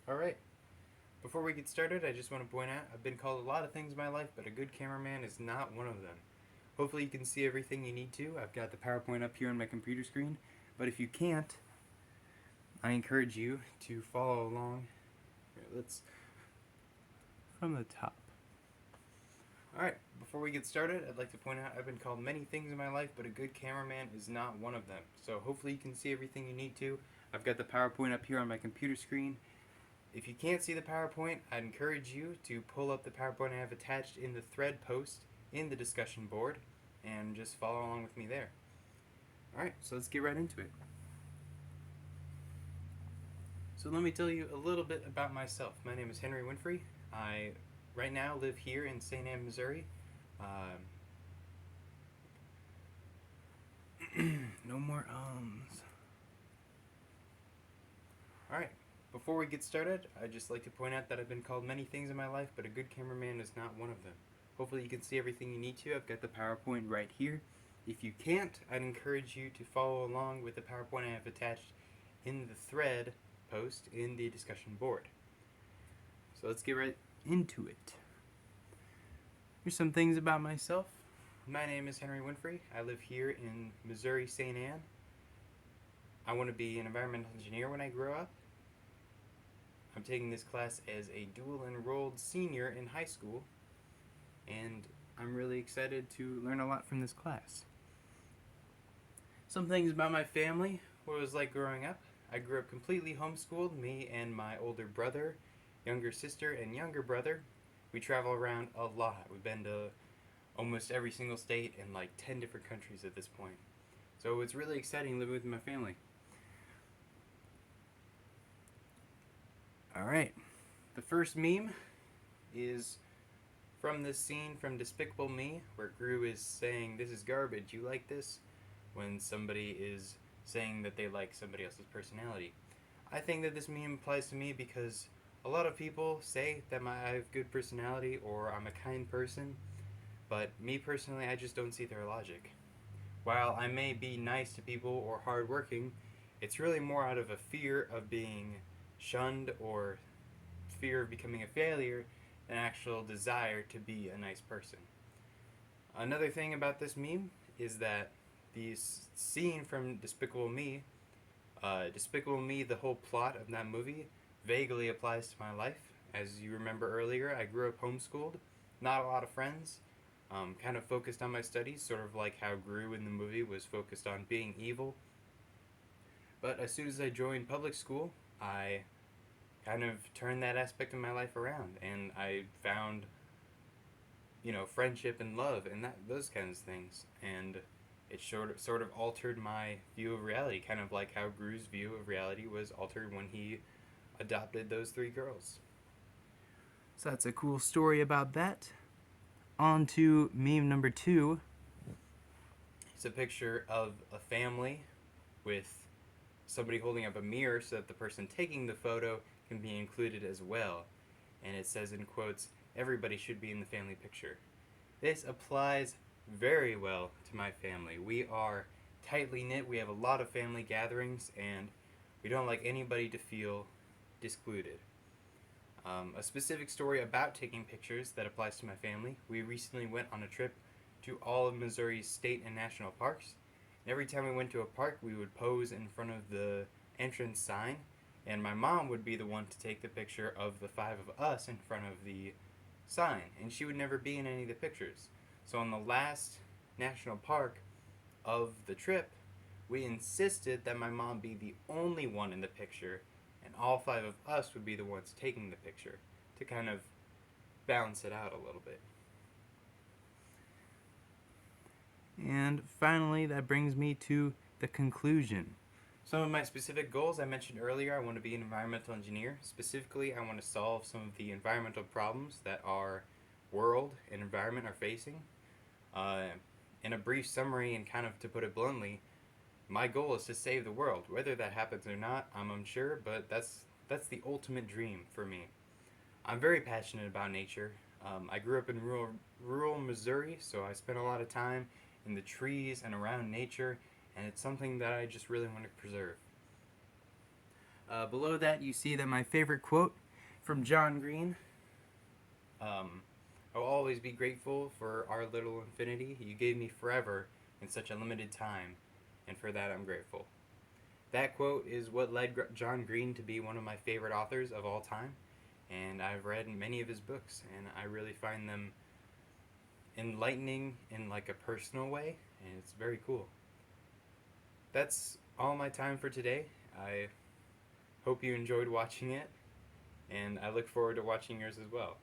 Alright, before we get started, I just want to point out I've been called a lot of things in my life, but a good cameraman is not one of them. Hopefully you can see everything you need to. I've got the PowerPoint up here on my computer screen, but if you can't, I encourage you to follow along. Here, let's from the top. Alright, before we get started, I'd like to point out I've been called many things in my life, but a good cameraman is not one of them. So hopefully you can see everything you need to. I've got the PowerPoint up here on my computer screen. If you can't see the PowerPoint, I'd encourage you to pull up the PowerPoint I have attached in the thread post in the discussion board and just follow along with me there. Alright, so let's get right into it. So let me tell you a little bit about myself. My name is Henry Winfrey. I right now live here in St. Anne, Missouri. No more ums. Alright, before we get started, I'd just like to point out that I've been called many things in my life, but a good cameraman is not one of them. Hopefully you can see everything you need to. I've got the PowerPoint right here. If you can't, I'd encourage you to follow along with the PowerPoint I have attached in the thread post in the discussion board. So let's get right into it. Here's some things about myself. My name is Henry Winfrey. I live here in Missouri, St. Anne. I want to be an environmental engineer when I grow up. I'm taking this class as a dual enrolled senior in high school, and I'm really excited to learn a lot from this class. Some things about my family, what it was like growing up. I grew up completely homeschooled, me and my older brother, younger sister, and younger brother. We travel around a lot. We've been to almost every single state in like 10 different countries at this point. So it's really exciting living with my family. Alright, the first meme is from this scene from Despicable Me, where Gru is saying, "This is garbage, you like this?" when somebody is saying that they like somebody else's personality. I think that this meme applies to me because a lot of people say that I have good personality or I'm a kind person, but me personally, I just don't see their logic. While I may be nice to people or hardworking, it's really more out of a fear of being shunned or fear of becoming a failure than actual desire to be a nice person. Another thing about this meme is that the scene from Despicable Me, the whole plot of that movie, vaguely applies to my life. As you remember earlier, I grew up homeschooled, not a lot of friends, kind of focused on my studies, sort of like how Gru in the movie was focused on being evil. But as soon as I joined public school, I kind of turned that aspect of my life around, and I found, friendship and love and those kinds of things, and it sort of altered my view of reality, kind of like how Gru's view of reality was altered when he adopted those three girls. So that's a cool story about that. On to meme number 2. It's a picture of a family with somebody holding up a mirror so that the person taking the photo can be included as well. And it says in quotes, "Everybody should be in the family picture." This applies very well to my family. We are tightly knit, we have a lot of family gatherings, and we don't like anybody to feel discluded. A specific story about taking pictures that applies to my family. We recently went on a trip to all of Missouri's state and national parks. And every time we went to a park, we would pose in front of the entrance sign, and my mom would be the one to take the picture of the 5 of us in front of the sign, and she would never be in any of the pictures. So on the last national park of the trip, we insisted that my mom be the only one in the picture, and all 5 of us would be the ones taking the picture to kind of balance it out a little bit. And finally, that brings me to the conclusion. Some of my specific goals I mentioned earlier, I want to be an environmental engineer. Specifically, I want to solve some of the environmental problems that our world and environment are facing. In a brief summary, and kind of to put it bluntly, my goal is to save the world. Whether that happens or not, I'm unsure, but that's the ultimate dream for me. I'm very passionate about nature. I grew up in rural Missouri, so I spent a lot of time in the trees and around nature, and it's something that I just really want to preserve. Below that, you see that my favorite quote from John Green. I'll always be grateful for our little infinity. You gave me forever in such a limited time, and for that I'm grateful. That quote is what led John Green to be one of my favorite authors of all time, and I've read many of his books, and I really find them enlightening in like a personal way, and it's very cool. That's all my time for today. I hope you enjoyed watching it, and I look forward to watching yours as well.